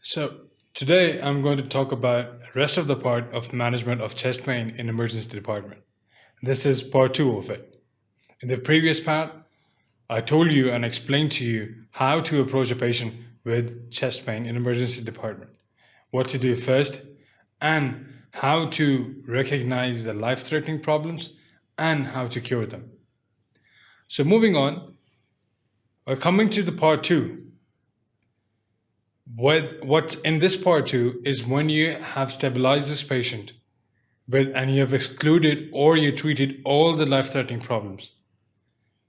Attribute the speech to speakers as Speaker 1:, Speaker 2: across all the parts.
Speaker 1: So today I'm going to talk about the rest of the part of management of chest pain in emergency department. This is part two of it. In the previous part, I told you and explained to you how to approach a patient with chest pain in emergency department, what to do first, and how to recognize the life-threatening problems and how to cure them. So moving on, we're coming to the part two. What's in this part two is when you have stabilized this patient and you have excluded or you treated all the life-threatening problems.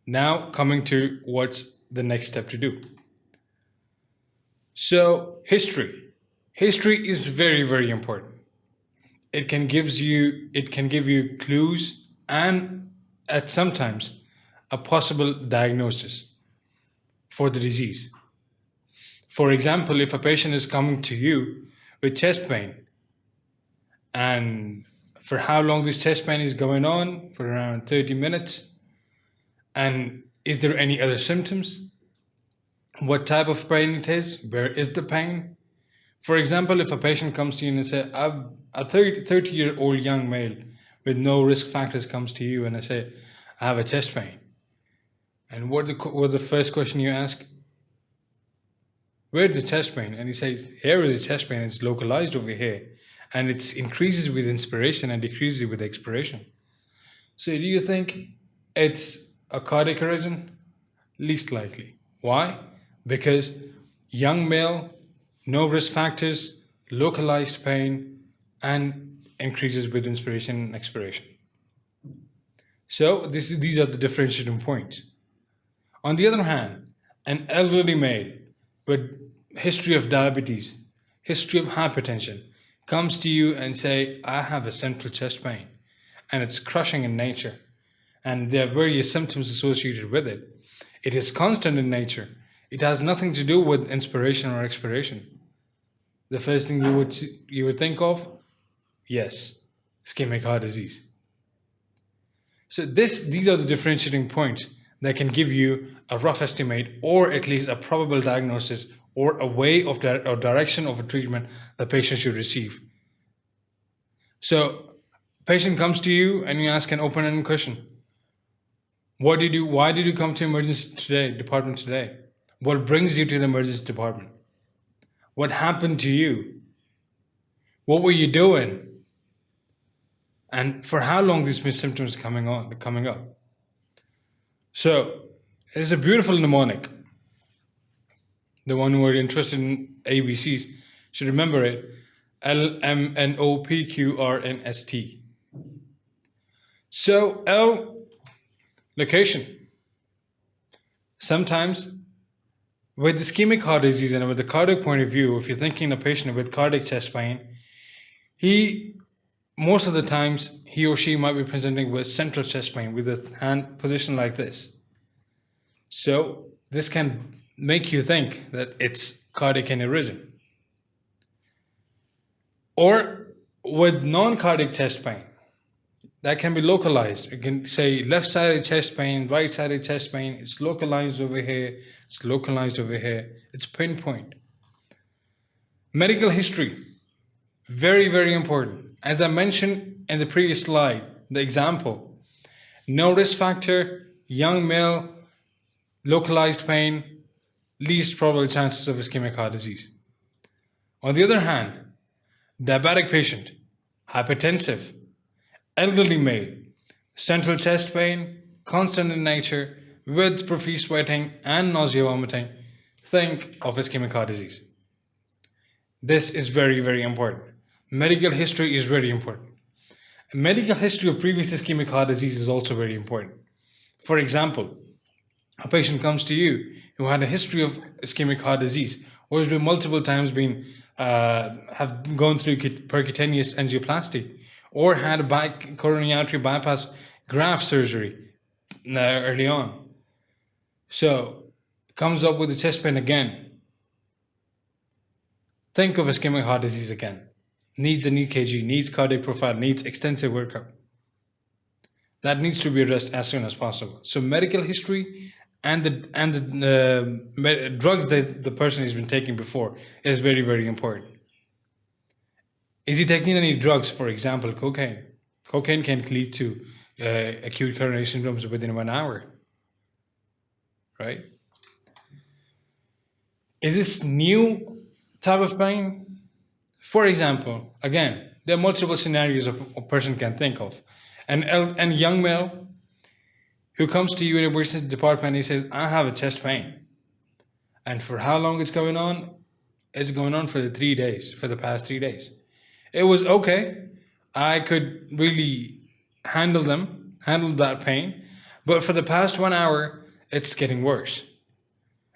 Speaker 1: Now coming to what's the next step to do. So history. History is very, very important. It can give you clues and at sometimes a possible diagnosis for the disease. For example, if a patient is coming to you with chest pain, and for how long this chest pain is going on, for around 30 minutes, and is there any other symptoms? What type of pain it is? Where is the pain? For example, if a patient comes to you and says, I'm a 30-year-old young male with no risk factors comes to you and I say, I have a chest pain. And what the first question you ask? Where's the chest pain? And he says, here is the chest pain, it's localized over here. And it increases with inspiration and decreases with expiration. So do you think it's a cardiac arrhythmia? Least likely. Why? Because young male, no risk factors, localized pain, and increases with inspiration and expiration. So these are the differentiating points. On the other hand, an elderly male with history of diabetes, history of hypertension, comes to you and say, I have a central chest pain, and it's crushing in nature, and there are various symptoms associated with it. It is constant in nature. It has nothing to do with inspiration or expiration. The first thing you would think of, yes, ischemic heart disease. So these are the differentiating points that can give you a rough estimate or at least a probable diagnosis or a way of or direction of a treatment the patient should receive. So patient comes to you and you ask an open-ended question. Why did you come to emergency department today? What brings you to the emergency department? What happened to you? What were you doing? And for how long these symptoms coming up? So it's a beautiful mnemonic. The one who are interested in ABCs should remember it. LMNOPQRST. So L, location. Sometimes with ischemic heart disease and with the cardiac point of view, if you're thinking a patient with cardiac chest pain, most of the times he or she might be presenting with central chest pain with a hand position like this. So this can make you think that it's cardiac aneurysm. Or with non-cardiac chest pain, that can be localized. You can say left-sided chest pain, right-sided chest pain, it's localized over here, it's localized over here, it's pinpoint. Medical history, very, very important. As I mentioned in the previous slide, the example, no risk factor, young male, localized pain, least probable chances of ischemic heart disease. On the other hand, diabetic patient, hypertensive, elderly male, central chest pain, constant in nature, with profuse sweating and nausea vomiting, think of ischemic heart disease. This is very, very important. Medical history is very important. Medical history of previous ischemic heart disease is also very important. For example, a patient comes to you who had a history of ischemic heart disease or has been multiple times have gone through percutaneous angioplasty or had a coronary artery bypass graft surgery early on. So comes up with the chest pain again. Think of ischemic heart disease again. Needs an EKG, needs cardiac profile, needs extensive workup. That needs to be addressed as soon as possible. So medical history and the drugs that the person has been taking before is very, very important. Is he taking any drugs? For example, cocaine. Cocaine can lead to acute coronary syndromes within 1 hour, right? Is this new type of pain? For example, again, there are multiple scenarios a person can think of. And young male who comes to you in emergency department, he says, I have a chest pain. And for how long it's going on? It's going on for the past 3 days. It was okay. I could really handle that pain. But for the past 1 hour, it's getting worse.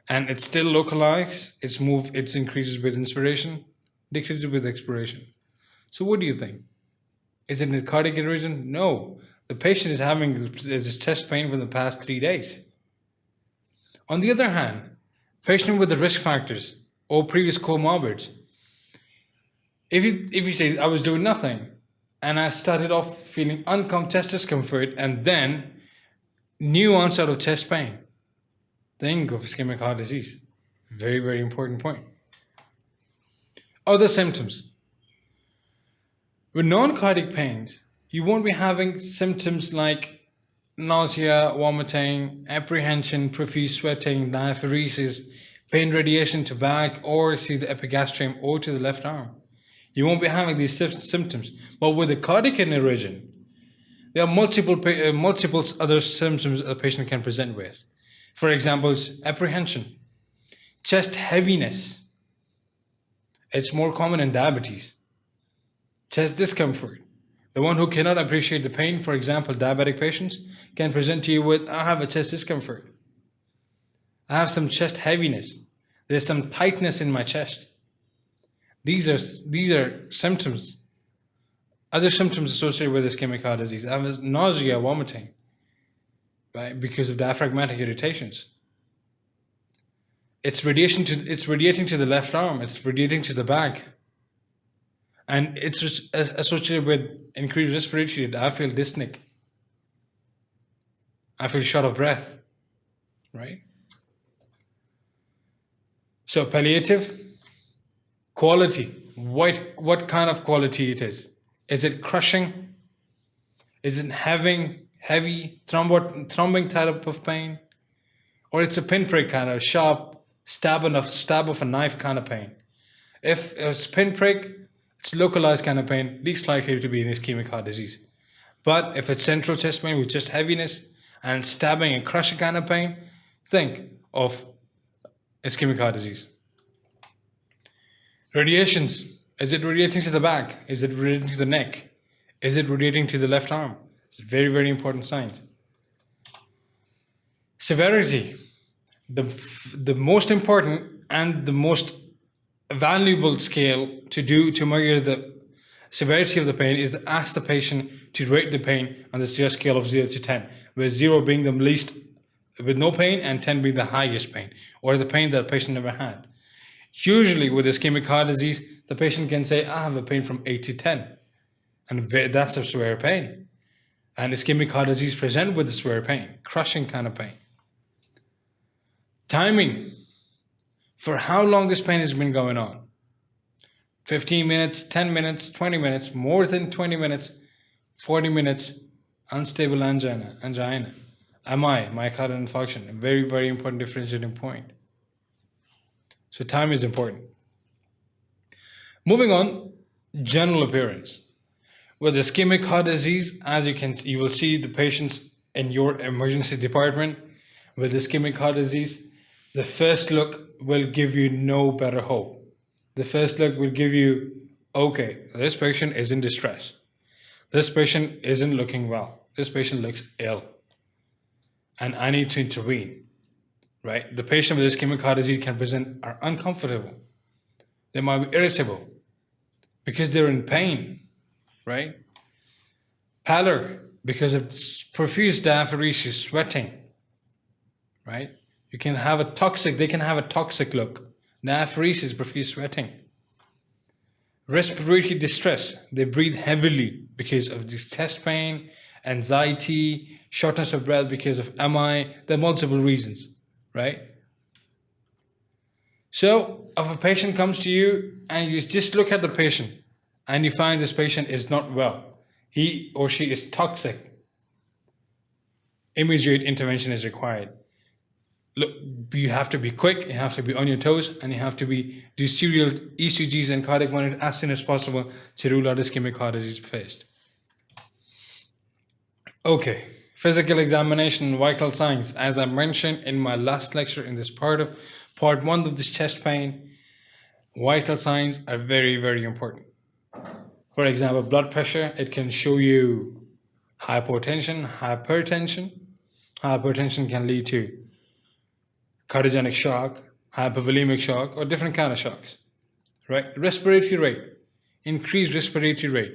Speaker 1: And it's still localized. It increases with inspiration, decreases with expiration. So what do you think? Is it a cardiac aneurysm? No. The patient is having this chest pain for the past 3 days. On the other hand, patient with the risk factors or previous comorbids, if you say, I was doing nothing and I started off feeling uncommon chest discomfort and then new onset of chest pain, think of ischemic heart disease. Very, very important point. Other symptoms. With non-cardiac pains, you won't be having symptoms like nausea, vomiting, apprehension, profuse sweating, diaphoresis, pain radiation to back or to the epigastrium or to the left arm. You won't be having these symptoms. But with a cardiac aneurysm, there are multiple other symptoms a patient can present with. For example, apprehension, chest heaviness. It's more common in diabetes. Chest discomfort. The one who cannot appreciate the pain, for example, diabetic patients, can present to you with, I have a chest discomfort. I have some chest heaviness. There's some tightness in my chest. These are symptoms. Other symptoms associated with ischemic heart disease. I have nausea, vomiting, right, because of diaphragmatic irritations. It's radiating to the left arm. It's radiating to the back. And it's associated with increased respiratory rate. I feel dyspneic. I feel short of breath, right? So palliative, quality. What kind of quality it is? Is it crushing? Is it having heavy thrombing type of pain? Or it's a pinprick kind of sharp stab of a knife kind of pain? If it's pinprick, it's localized kind of pain, least likely to be an ischemic heart disease. But if it's central chest pain with just heaviness and stabbing and crushing kind of pain, think of ischemic heart disease. Radiations. Is it radiating to the back? Is it radiating to the neck? Is it radiating to the left arm? It's a very, very important sign. Severity. The most important and the most valuable scale to measure the severity of the pain is to ask the patient to rate the pain on the scale of 0 to 10, with 0 being the least with no pain and 10 being the highest pain, or the pain that the patient never had. Usually with ischemic heart disease, the patient can say, I have a pain from 8 to 10, and that's a severe pain. And ischemic heart disease present with a severe pain, crushing kind of pain. Timing. For how long this pain has been going on. 15 minutes, 10 minutes, 20 minutes, more than 20 minutes, 40 minutes, unstable angina, MI, myocardial infarction, a very, very important differentiating point. So time is important. Moving on, general appearance. With ischemic heart disease, as you will see the patients in your emergency department with ischemic heart disease, the first look will give you no better hope. The first look will give you, okay, this patient is in distress. This patient isn't looking well. This patient looks ill. And I need to intervene, right? The patient with ischemic heart disease can present are uncomfortable. They might be irritable because they're in pain, right? Pallor because of profuse diaphoresis, sweating, right? They can have a toxic look. Diaphoresis, profuse sweating. Respiratory distress. They breathe heavily because of this chest pain, anxiety, shortness of breath because of MI. There are multiple reasons. right? So if a patient comes to you and you just look at the patient and you find this patient is not well, he or she is toxic, immediate intervention is required. Look, you have to be quick, you have to be on your toes, and you have to do serial ECGs and cardiac monitoring as soon as possible to rule out ischemic heart disease first. Okay, physical examination, vital signs. As I mentioned in my last lecture in this part 1 of this chest pain, vital signs are very, very important. For example, blood pressure, it can show you hypotension, hypertension. Hypertension can lead to cardiogenic shock, hypovolemic shock, or different kind of shocks, right? Respiratory rate, increased respiratory rate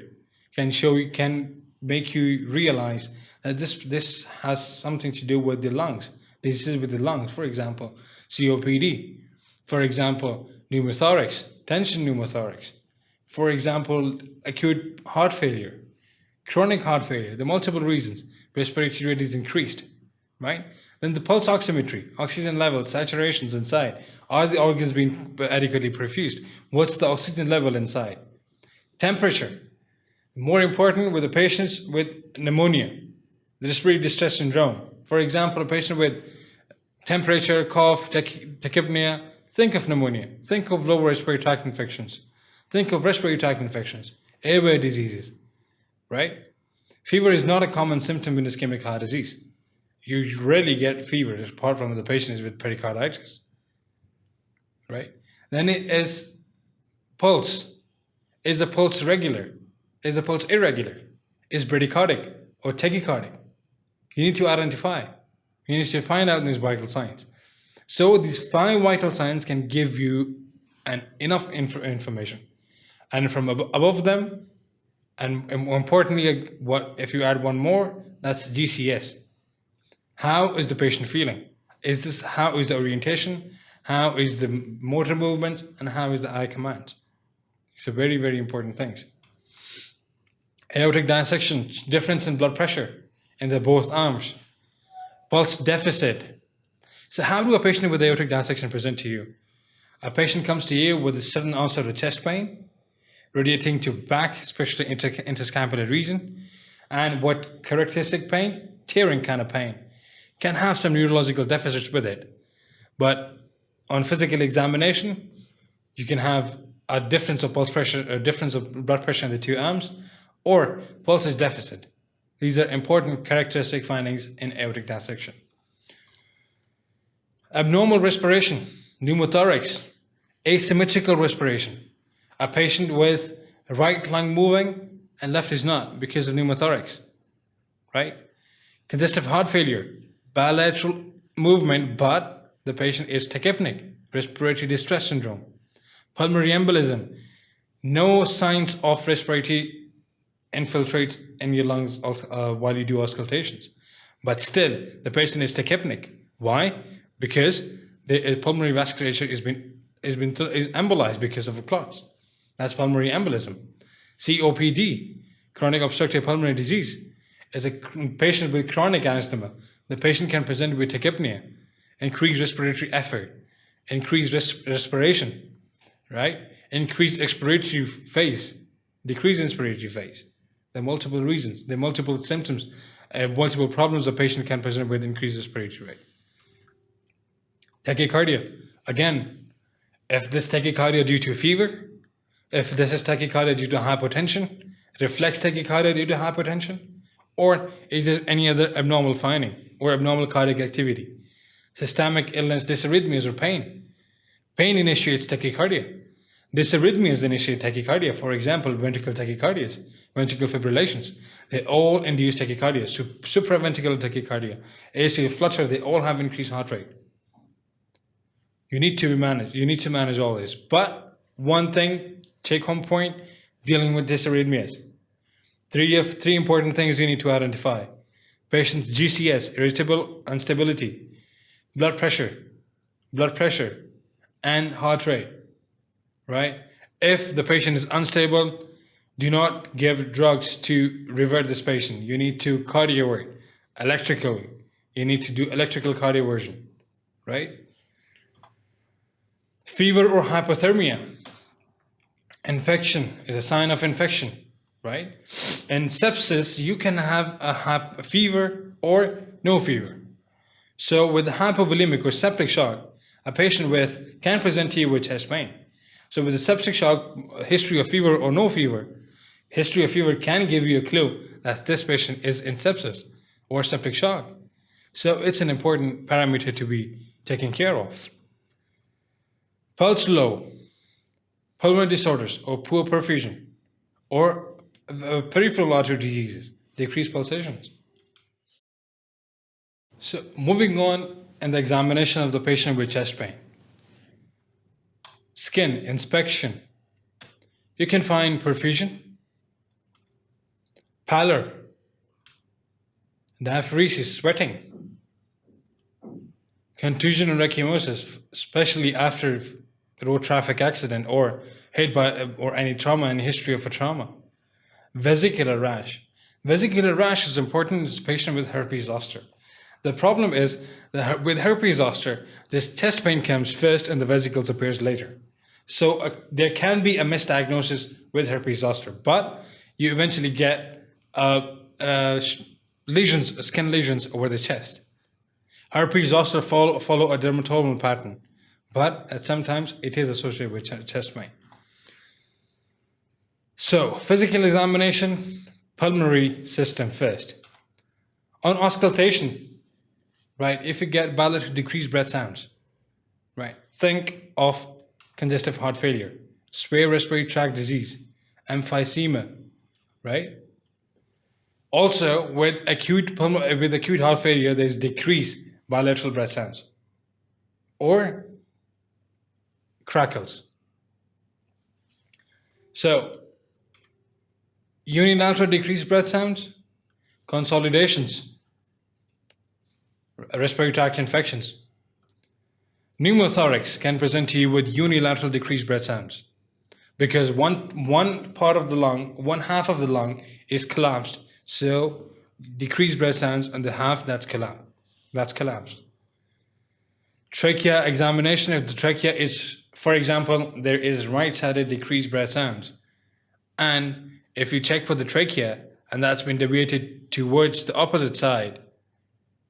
Speaker 1: can make you realize that this has something to do with the lungs, diseases with the lungs, for example, COPD, for example, pneumothorax, tension pneumothorax, for example, acute heart failure, chronic heart failure. There are multiple reasons respiratory rate is increased, right? Then the pulse oximetry, oxygen levels, saturations inside. Are the organs being adequately perfused? What's the oxygen level inside? Temperature. More important with the patients with pneumonia, the respiratory distress syndrome. For example, a patient with temperature, cough, tachypnea, think of pneumonia. Think of lower respiratory tract infections. Think of respiratory tract infections, airway diseases, right? Fever is not a common symptom in ischemic heart disease. You rarely get fever apart from the patient is with pericarditis, right? Then it is pulse. Is the pulse regular? Is the pulse irregular? Is bradycardic or tachycardic? You need to identify. You need to find out these vital signs. So these 5 vital signs can give you enough information. And from above them, and more importantly, if you add one more, that's GCS. How is the patient feeling? How is the orientation? How is the motor movement? And how is the eye command? These are very, very important things. Aortic dissection, difference in blood pressure in both arms. Pulse deficit. So how do a patient with aortic dissection present to you? A patient comes to you with a sudden onset of chest pain, radiating to back, especially interscapular region. And what characteristic pain? Tearing kind of pain. Can have some neurological deficits with it. But on physical examination, you can have a difference of pulse pressure, a difference of blood pressure in the 2 arms, or pulse is deficit. These are important characteristic findings in aortic dissection. Abnormal respiration, pneumothorax, asymmetrical respiration. A patient with right lung moving and left is not because of pneumothorax, right? Congestive heart failure, bilateral movement, but the patient is tachypnic, respiratory distress syndrome. Pulmonary embolism, no signs of respiratory infiltrates in your lungs while you do auscultations. But still, the patient is tachypnic. Why? Because the pulmonary vasculature is embolized because of a clot. That's pulmonary embolism. COPD, chronic obstructive pulmonary disease, is a patient with chronic asthma. The patient can present with tachypnea, increased respiratory effort, increased respiration, right? Increased expiratory phase, decreased inspiratory phase. There are multiple reasons. There are multiple symptoms, multiple problems a patient can present with increased respiratory rate. Tachycardia. Again, if this tachycardia due to fever, if this is tachycardia due to hypotension, reflex tachycardia due to hypotension, or is there any other abnormal finding or abnormal cardiac activity? Systemic illness, dysarrhythmias, or pain. Pain initiates tachycardia. Dysarrhythmias initiate tachycardia. For example, ventricular tachycardias, ventricular fibrillations. They all induce tachycardia. Supraventricular tachycardia, atrial flutter, they all have increased heart rate. You need to manage. You need to manage all this. But one thing, take home point, dealing with dysarrhythmias. Three important things you need to identify. Patient's GCS, irritable instability, blood pressure, and heart rate, right? If the patient is unstable, do not give drugs to revert this patient. You need to cardiovert electrically. You need to do electrical cardioversion, right? Fever or hypothermia. Infection is a sign of infection, right? In sepsis, you can have a fever or no fever. So with hypovolemic or septic shock, a patient can present to you with chest pain. So with the septic shock, history of fever or no fever, history of fever can give you a clue that this patient is in sepsis or septic shock. So it's an important parameter to be taken care of. Pulse low, pulmonary disorders or poor perfusion, or peripheral artery diseases, decreased pulsations. So moving on in the examination of the patient with chest pain. Skin inspection. You can find perfusion, pallor, diaphoresis, sweating, contusion and ecchymosis, especially after road traffic accident or hit by or any trauma and history of a trauma. Vesicular rash. Vesicular rash is important in this patient with herpes zoster. The problem is that with herpes zoster, this chest pain comes first and the vesicles appears later. So there can be a misdiagnosis with herpes zoster, but you eventually get lesions, skin lesions over the chest. Herpes zoster follow a dermatomal pattern, but at sometimes it is associated with chest pain. So physical examination, pulmonary system first. On auscultation, right? If you get bilateral decreased breath sounds, right? Think of congestive heart failure, severe respiratory tract disease, emphysema, right? Also, with acute heart failure, there's decreased bilateral breath sounds or crackles. So, unilateral decreased breath sounds, consolidations, respiratory tract infections. Pneumothorax can present to you with unilateral decreased breath sounds because one part of the lung, one half of the lung is collapsed. So decreased breath sounds on the half that's collapsed. Trachea examination. If the trachea is, for example, there is right-sided decreased breath sounds, and if you check for the trachea and that's been deviated towards the opposite side,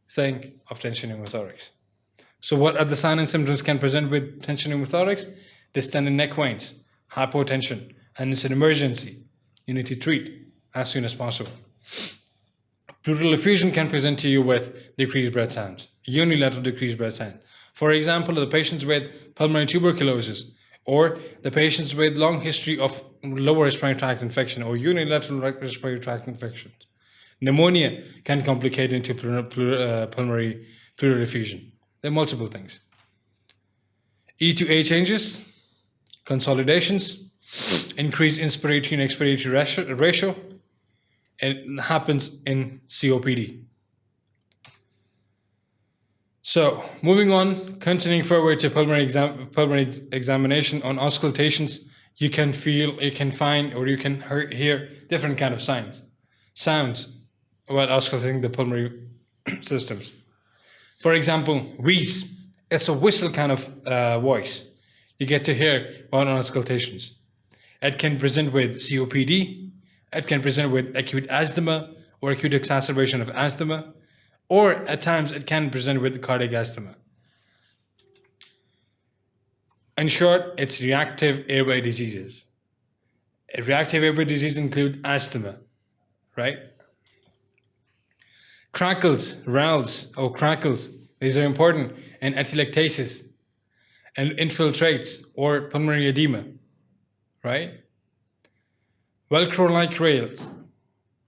Speaker 1: think of tension pneumothorax. So what are the signs and symptoms can present with tension pneumothorax? Distended neck veins, hypotension, and it's an emergency. You need to treat as soon as possible. Pleural effusion can present to you with decreased breath sounds, unilateral decreased breath sounds. For example, the patients with pulmonary tuberculosis or the patients with long history of lower respiratory tract infection or unilateral respiratory tract infections. Pneumonia can complicate into pulmonary pleural effusion. There are multiple things. E to A changes, consolidations, increased inspiratory and expiratory ratio. It happens in COPD. So, moving on, continuing forward to pulmonary examination. On auscultations, you can find, or you can hear different kind of sounds while auscultating the pulmonary systems. For example, wheeze. It's a whistle kind of voice you get to hear while on auscultations. It can present with COPD. It can present with acute asthma or acute exacerbation of asthma, or at times it can present with cardiac asthma. In short, it's reactive airway diseases. Reactive airway diseases include asthma, right? Crackles, rales, or crackles, these are important, and atelectasis, and infiltrates, or pulmonary edema, right? Velcro-like rails,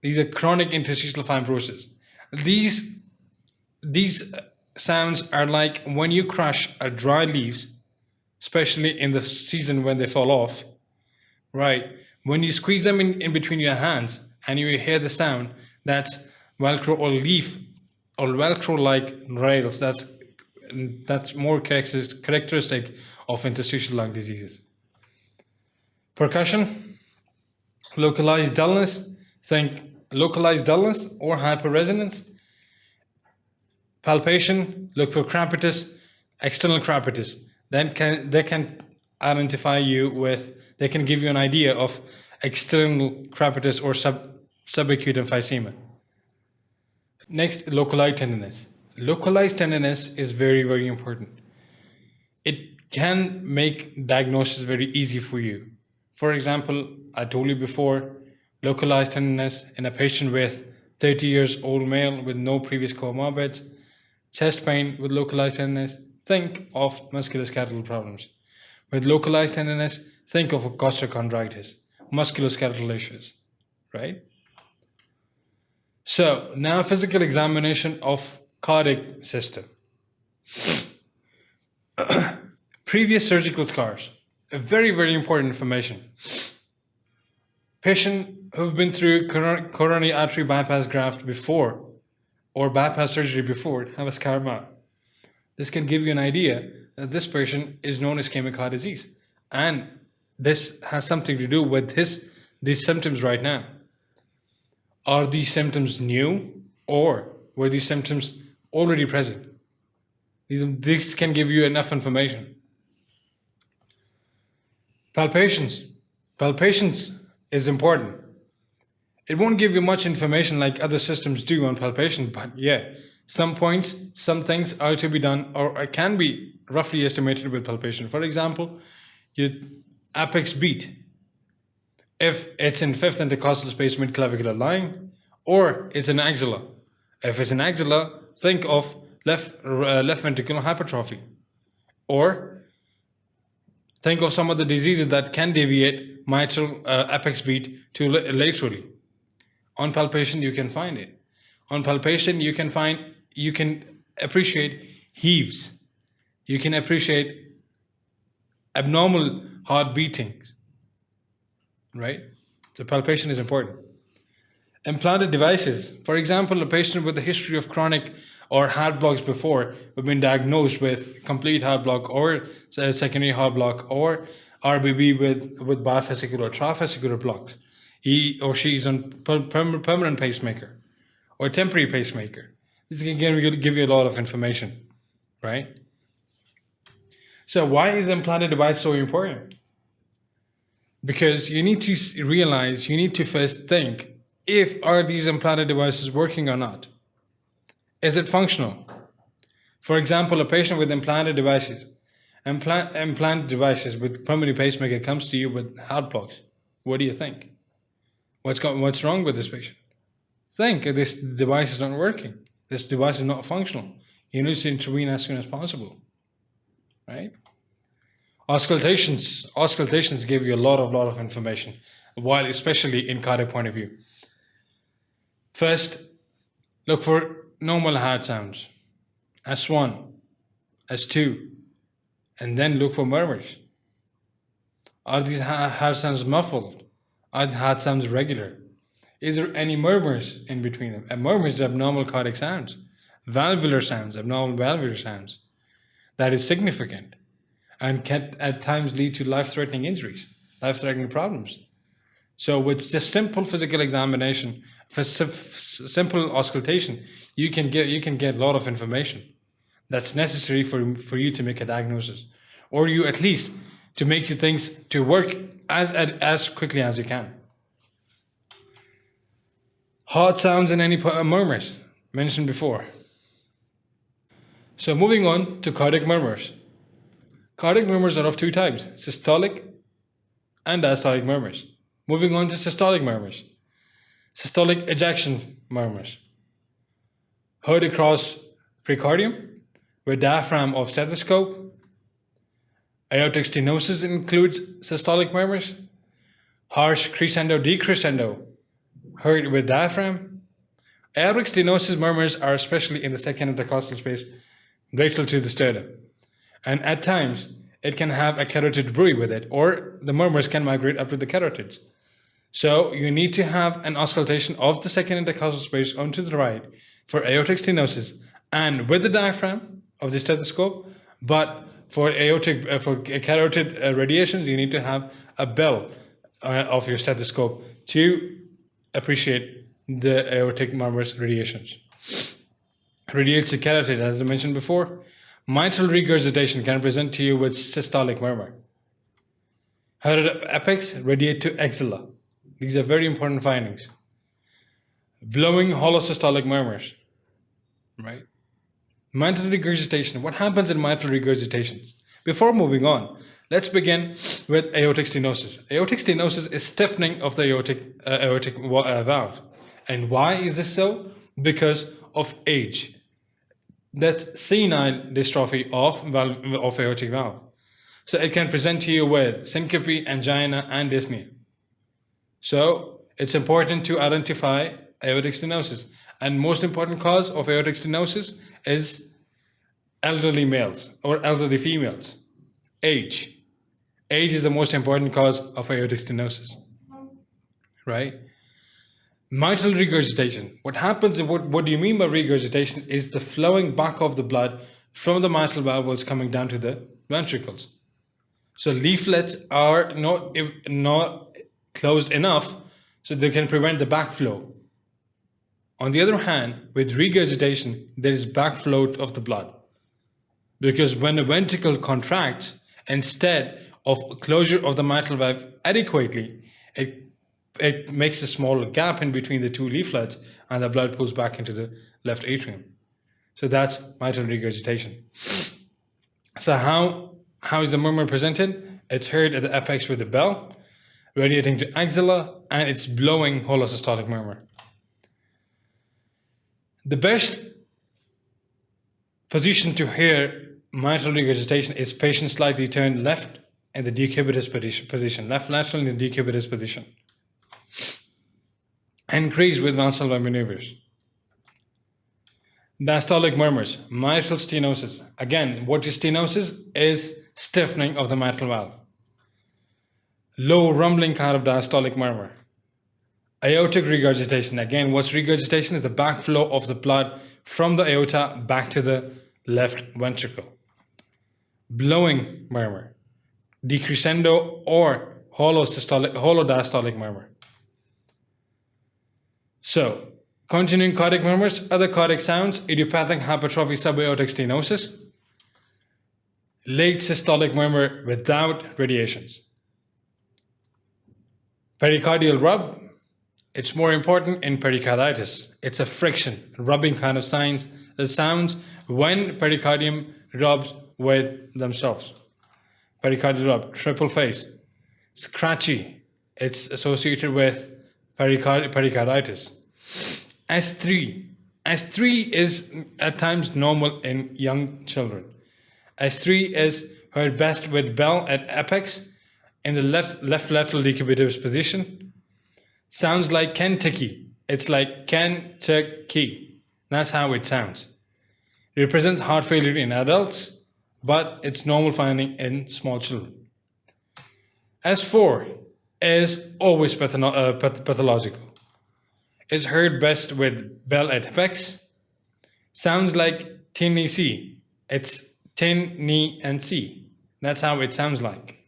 Speaker 1: these are chronic interstitial fibrosis. These sounds are like when you crush dry leaves, especially in the season when they fall off, right? When you squeeze them in between your hands and you hear the sound, that's Velcro or leaf or Velcro-like rails. That's more characteristic of interstitial lung diseases. Percussion, localized dullness. Think localized dullness or hyperresonance. Palpation, look for crepitus, external crepitus, then they can identify you with, they can give you an idea of external crepitus or subacute emphysema. Next, localized tenderness. Localized tenderness is very, very important. It can make diagnosis very easy for you. For example, I told you before, localized tenderness in a patient with 30 years old male with no previous comorbids, chest pain with localized tenderness, think of musculoskeletal problems. With localized tenderness, think of costochondritis, musculoskeletal issues, right? So now physical examination of cardiac system. Previous surgical scars, a very, very important information. Patient who've been through coronary artery bypass graft before or bypass surgery before have a scar mark. This can give you an idea that this patient is known as ischemic heart disease, and this has something to do with these symptoms right now. Are these symptoms new, or were these symptoms already present? This can give you enough information. Palpations. Palpations is important. It won't give you much information like other systems do on palpation, but yeah, some points, some things are to be done or can be roughly estimated with palpation. For example, your apex beat, if it's in fifth intercostal space midclavicular line, or it's an axilla. If it's an axilla, think of left ventricular hypertrophy, or think of some of the diseases that can deviate mitral apex beat to laterally. On palpation, you can find it. On palpation, you can appreciate heaves. You can appreciate abnormal heart beatings, right? So palpation is important. Implanted devices. For example, a patient with a history of chronic or heart blocks before have been diagnosed with complete heart block or secondary heart block or RBB with bifascicular or trifascicular blocks. He or she is on permanent pacemaker or temporary pacemaker. This can give you a lot of information, right? So why is the implanted device so important? Because you need to realize, you need to first think, are these implanted devices working or not? Is it functional? For example, a patient with implanted devices with permanent pacemaker comes to you with heart blocks. What do you think? What's wrong with this patient? Think this device is not working. This device is not functional. You need to intervene as soon as possible, right? Auscultations give you a lot of information, while especially in cardiac point of view. First, look for normal heart sounds, S1, S2, and then look for murmurs. Are these heart sounds muffled? Are the heart sounds regular? Is there any murmurs in between them? And murmurs are abnormal cardiac sounds, valvular sounds, abnormal valvular sounds. That is significant and can at times lead to life-threatening injuries, life-threatening problems. So with just simple physical examination, for simple auscultation, you can get a lot of information that's necessary for you to make a diagnosis, or you at least to make your things to work as quickly as you can. Heart sounds and any murmurs mentioned before. So moving on to cardiac murmurs. Cardiac murmurs are of two types, systolic and diastolic murmurs. Moving on to systolic murmurs. Systolic ejection murmurs. Heard across precardium with diaphragm of stethoscope. Aortic stenosis includes systolic murmurs. Harsh crescendo decrescendo heard with diaphragm. Aortic stenosis murmurs are especially in the second intercostal space, radial to the sternum. And at times, it can have a carotid bruit with it, or the murmurs can migrate up to the carotids. So you need to have an auscultation of the second intercostal space onto the right for aortic stenosis and with the diaphragm of the stethoscope, but for carotid radiations, you need to have a bell of your stethoscope to appreciate the aortic murmurs radiations. Radiates to carotid, as I mentioned before, Mitral regurgitation can present to you with systolic murmur. How did apex radiate to axilla? These are very important findings. Blowing hollow systolic murmurs, right? Mitral regurgitation. What happens in mitral regurgitations? Before moving on, let's begin with aortic stenosis. Aortic stenosis is stiffening of the aortic valve. And why is this so? Because of age. That's senile dystrophy of aortic valve. So it can present to you with syncope, angina, and dyspnea. So it's important to identify aortic stenosis. And most important cause of aortic stenosis is elderly males or elderly females. Age. Age is the most important cause of aortic stenosis, right? Mitral regurgitation. What happens, what do you mean by regurgitation? Is the flowing back of the blood from the mitral valves coming down to the ventricles. So leaflets are not closed enough so they can prevent the backflow. On the other hand, with regurgitation, there is backflow of the blood. Because when a ventricle contracts, instead of closure of the mitral valve adequately, it makes a small gap in between the two leaflets and the blood pulls back into the left atrium. So that's mitral regurgitation. So how is the murmur presented? It's heard at the apex with the bell, radiating to axilla, and it's blowing hollow systolic murmur. The best position to hear mitral regurgitation is patient slightly turned left in the decubitus position, left lateral in the decubitus position. Increase with Valsalva maneuvers. Diastolic murmurs, mitral stenosis. Again, what is stenosis? Is stiffening of the mitral valve. Low rumbling kind of diastolic murmur. Aortic regurgitation. Again, what's regurgitation? Is the backflow of the blood from the aorta back to the left ventricle. Blowing murmur. Decrescendo or hollow diastolic murmur. So, continuing cardiac murmurs, other cardiac sounds, idiopathic hypertrophy subaortic stenosis, late systolic murmur without radiations. Pericardial rub, it's more important in pericarditis. It's a friction, rubbing kind of sounds when pericardium rubs with themselves. Pericardial rub, triple face, scratchy, it's associated with pericarditis. S3 is at times normal in young children. S3 is heard best with bell at apex in the left lateral decubitus position. Sounds like Kentucky. It's like Kentucky. That's how it sounds. It represents heart failure in adults, but it's normal finding in small children. S4 is always pathological. Is heard best with bell at apex. Sounds like tin C. It's tin, knee, and C. That's how it sounds like.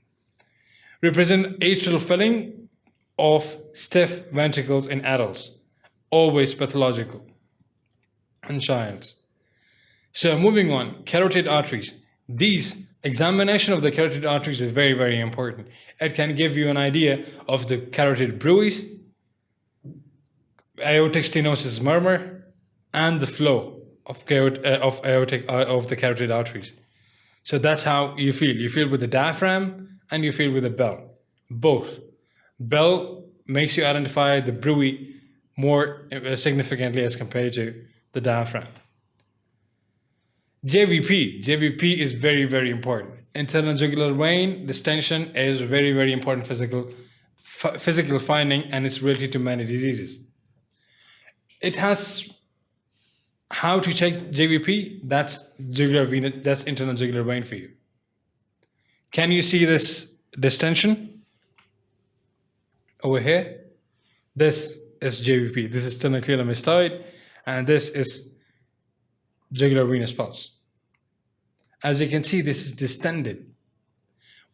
Speaker 1: Represent atrial filling of stiff ventricles in adults. Always pathological in childs. So moving on, carotid arteries. These examination of the carotid arteries is very, very important. It can give you an idea of the carotid bruits, aortic stenosis murmur, and the flow of the carotid arteries. So that's how you feel. You feel with the diaphragm and you feel with the bell. Both. Bell makes you identify the bruit more significantly as compared to the diaphragm. JVP is very, very important. Internal jugular vein distension is very, very important physical finding, and it's related to many diseases. It has how to check JVP. That's internal jugular vein for you. Can you see this distension over here? This is JVP. This is sternocleidomastoid, and this is jugular venous pulse. As you can see, this is distended.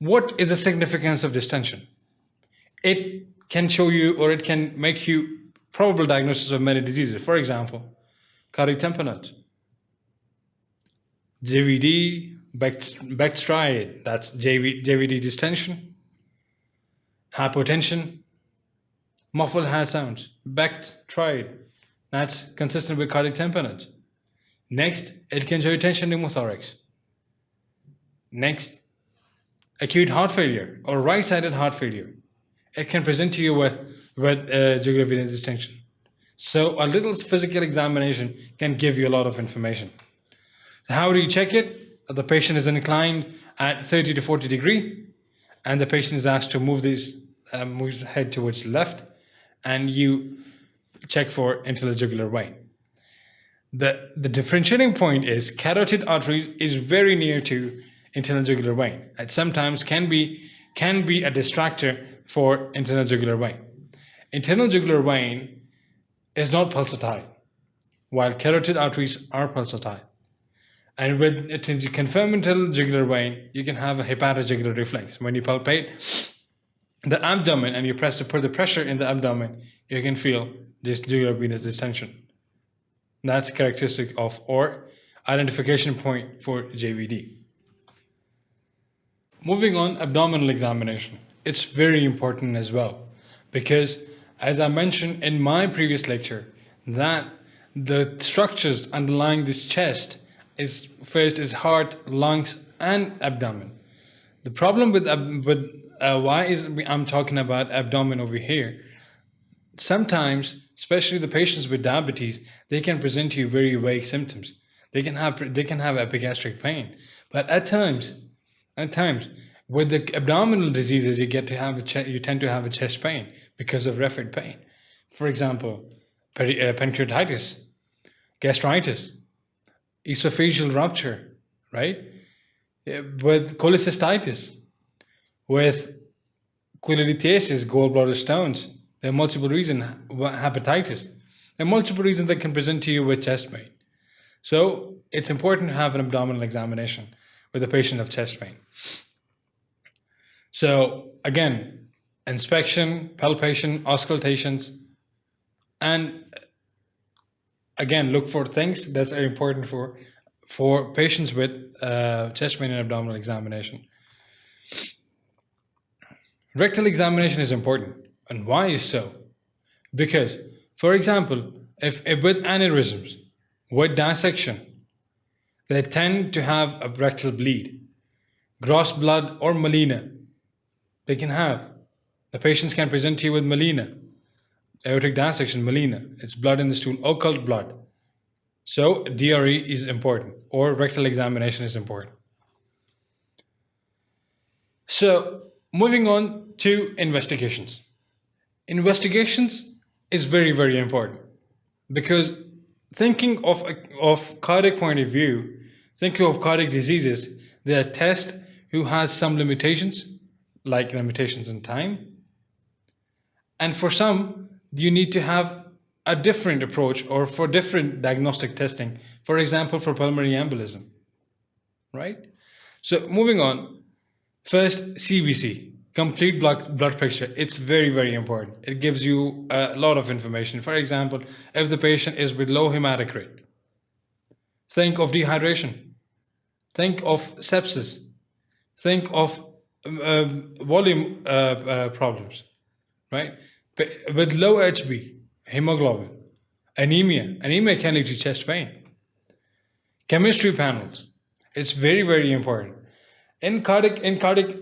Speaker 1: What is the significance of distension? It can show you, or it can make you probable diagnosis of many diseases. For example, cardiac tamponade, JVD, Bextride, that's JVD distension, hypotension, muffled heart sounds, Bextride, that's consistent with cardiac tamponade. Next, it can show tension pneumothorax. Next, acute heart failure or right-sided heart failure. It can present to you with jugular venous distension. So a little physical examination can give you a lot of information. How do you check it? The patient is inclined at 30 to 40 degree, and the patient is asked to move his head towards the left, and you check for internal jugular vein. The differentiating point is carotid arteries is very near to internal jugular vein, and sometimes can be a distractor for internal jugular vein. Internal jugular vein is not pulsatile, while carotid arteries are pulsatile. And to confirm internal jugular vein, you can have a hepatojugular reflex. When you palpate the abdomen and you put the pressure in the abdomen, you can feel this jugular venous distension. That's a characteristic of or identification point for JVD. Moving on, abdominal examination. It's very important as well, because as I mentioned in my previous lecture, that the structures underlying this chest is first is heart, lungs, and abdomen. The problem with I'm talking about abdomen over here. Sometimes, especially the patients with diabetes, they can present to you very vague symptoms. They can have epigastric pain, but at times, with the abdominal diseases, you tend to have a chest pain because of referred pain. For example, pancreatitis, gastritis, esophageal rupture, right? With cholecystitis, with cholelithiasis, gallbladder stones. There are multiple reasons. Hepatitis. There are multiple reasons that can present to you with chest pain. So it's important to have an abdominal examination with a patient of chest pain. So again, inspection, palpation, auscultations, and again, look for things that are important for patients with chest pain and abdominal examination. Rectal examination is important. And why is so? Because, for example, if with aneurysms, with dissection, they tend to have a rectal bleed, gross blood or melena. They can have. The patients can present to you with melena, aortic dissection, melena. It's blood in the stool, occult blood. So DRE is important, or rectal examination is important. So moving on to investigations. Investigations is very, very important, because thinking of cardiac point of view, thinking of cardiac diseases, there are tests who has some limitations, like limitations in time. And for some, you need to have a different approach or for different diagnostic testing, for example, for pulmonary embolism, right? So moving on, first CBC, complete blood picture. It's very, very important. It gives you a lot of information. For example, if the patient is with low hematocrit, think of dehydration, think of sepsis, think of volume problems, right? With low HB, hemoglobin, anemia can lead to chest pain. Chemistry panels, it's very, very important. In cardiac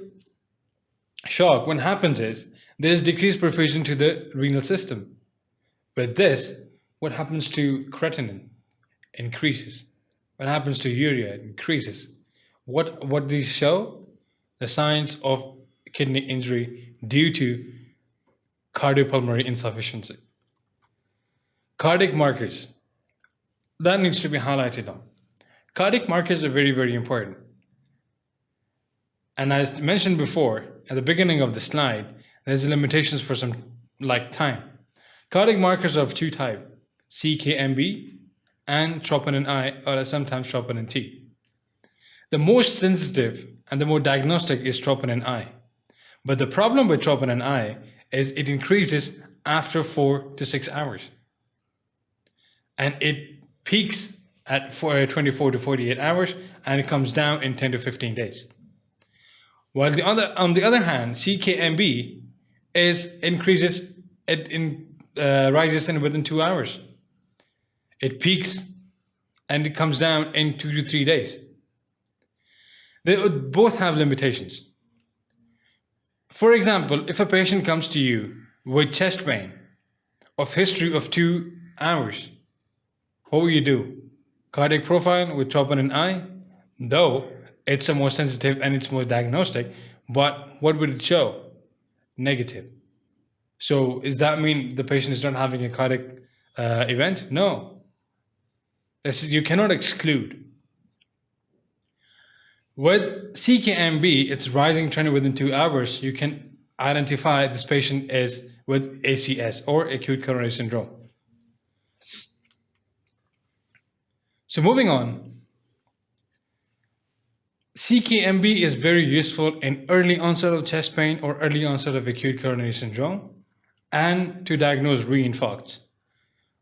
Speaker 1: shock, what happens is there is decreased perfusion to the renal system. With this, what happens to creatinine? Increases. What happens to urea? It increases. What these show? The signs of kidney injury due to cardiopulmonary insufficiency. Cardiac markers, that needs to be highlighted on. Cardiac markers are very, very important. And as mentioned before, at the beginning of the slide, there's limitations for some like time. Cardiac markers are of two types, CKMB and troponin I, or sometimes troponin T. The most sensitive and the more diagnostic is troponin I. But the problem with troponin I is it increases after 4 to 6 hours. And it peaks at 24 to 48 hours, and it comes down in 10 to 15 days. While on the other hand, CKMB rises in within 2 hours. It peaks and it comes down in 2 to 3 days. They would both have limitations. For example, if a patient comes to you with chest pain of history of 2 hours, what will you do? Cardiac profile with troponin I? Though it's a more sensitive and it's more diagnostic, but what would it show? Negative. So does that mean the patient is not having a cardiac event? No. You cannot exclude. With CKMB, it's rising trend within 2 hours. You can identify this patient is with ACS or acute coronary syndrome. So moving on, CKMB is very useful in early onset of chest pain or early onset of acute coronary syndrome and to diagnose reinfarcts.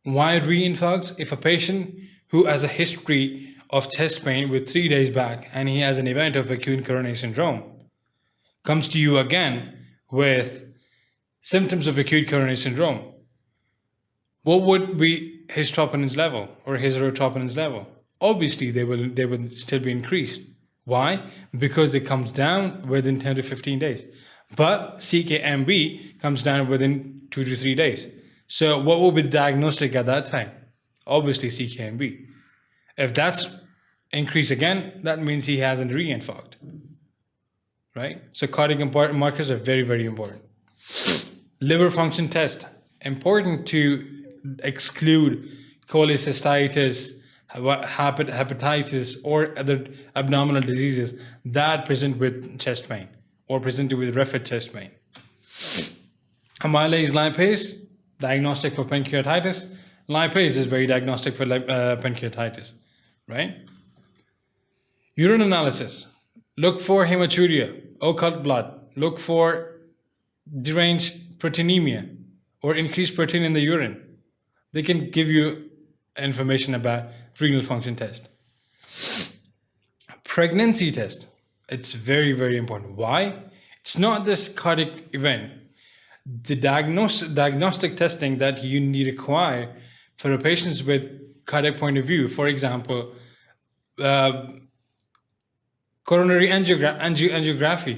Speaker 1: Why reinfarcts? If a patient who has a history of chest pain with 3 days back and he has an event of acute coronary syndrome comes to you again with symptoms of acute coronary syndrome, what would be his troponins level or his troponins level? Obviously, they will still be increased. Why? Because it comes down within 10 to 15 days. But CKMB comes down within 2 to 3 days. So what will be the diagnostic at that time? Obviously CKMB. If that's increased again, that means he has a reinfarct. Right? So cardiac markers are very, very important. Liver function test. Important to exclude cholecystitis, hepatitis, or other abdominal diseases that present with chest pain or presented with rapid chest pain. Amylase lipase, diagnostic for pancreatitis. Lipase is very diagnostic for pancreatitis, right? Urine analysis. Look for hematuria, occult blood. Look for deranged proteinemia or increased protein in the urine. They can give you information about renal function test. Pregnancy test. It's very, very important. Why? It's not this cardiac event. The diagnostic testing that you need to require for a patient with cardiac point of view, for example, coronary angiography,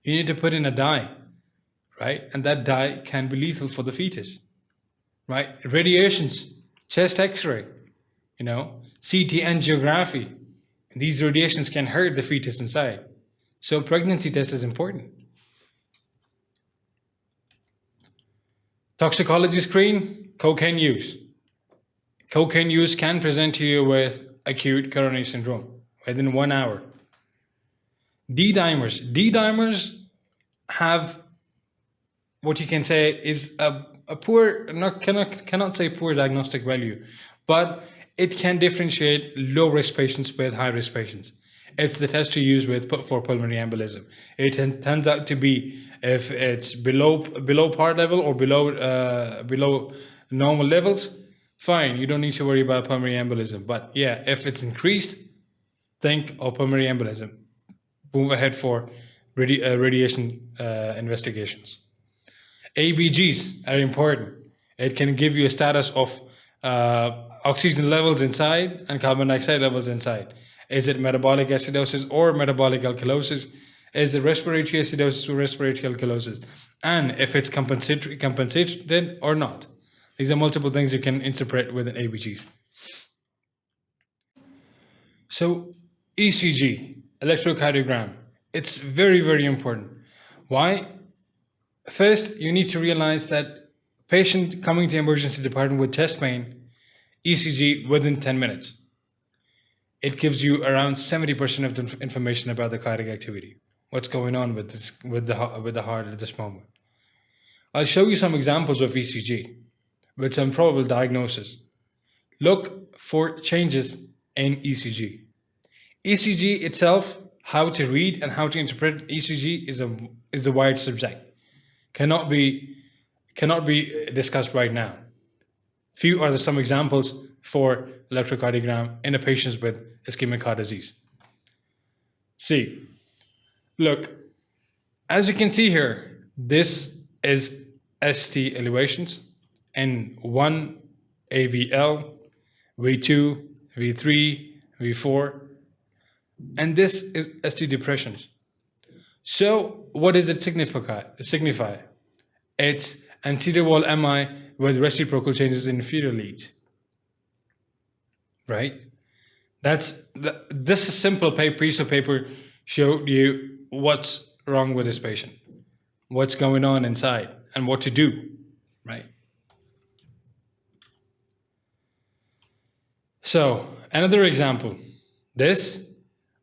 Speaker 1: you need to put in a dye, right? And that dye can be lethal for the fetus, right? Radiations, chest x-ray, CT angiography. These radiations can hurt the fetus inside. So pregnancy test is important. Toxicology screen, cocaine use. Cocaine use can present to you with acute coronary syndrome within 1 hour. D-dimers. D-dimers have what you can say is a poor, cannot say poor diagnostic value, but it can differentiate low-risk patients with high-risk patients. It's the test to use for pulmonary embolism. It turns out to be if it's below par level or below normal levels, fine, you don't need to worry about pulmonary embolism. But yeah, if it's increased, think of pulmonary embolism. Move ahead for radiation investigations. ABGs are important. It can give you a status of oxygen levels inside and carbon dioxide levels inside. Is it metabolic acidosis or metabolic alkalosis? Is it respiratory acidosis or respiratory alkalosis? And if it's compensated or not. These are multiple things you can interpret with an ABGs. So ECG, electrocardiogram, it's very, very important. Why? First, you need to realize that patient coming to emergency department with chest pain, ECG within 10 minutes. It gives you around 70% of the information about the cardiac activity. What's going on with the heart at this moment. I'll show you some examples of ECG with some probable diagnosis. Look for changes in ECG. ECG itself, how to read and how to interpret ECG is a wide subject. Cannot be discussed right now. Few are some examples. for electrocardiogram in a patient with ischemic heart disease. See, look, as you can see here, this is ST elevations in 1 AVL, V2, V3, V4, and this is ST depressions. So what does it signify? It's anterior wall MI with reciprocal changes in inferior leads, right? This simple piece of paper showed you what's wrong with this patient, what's going on inside, and what to do, right? So another example, this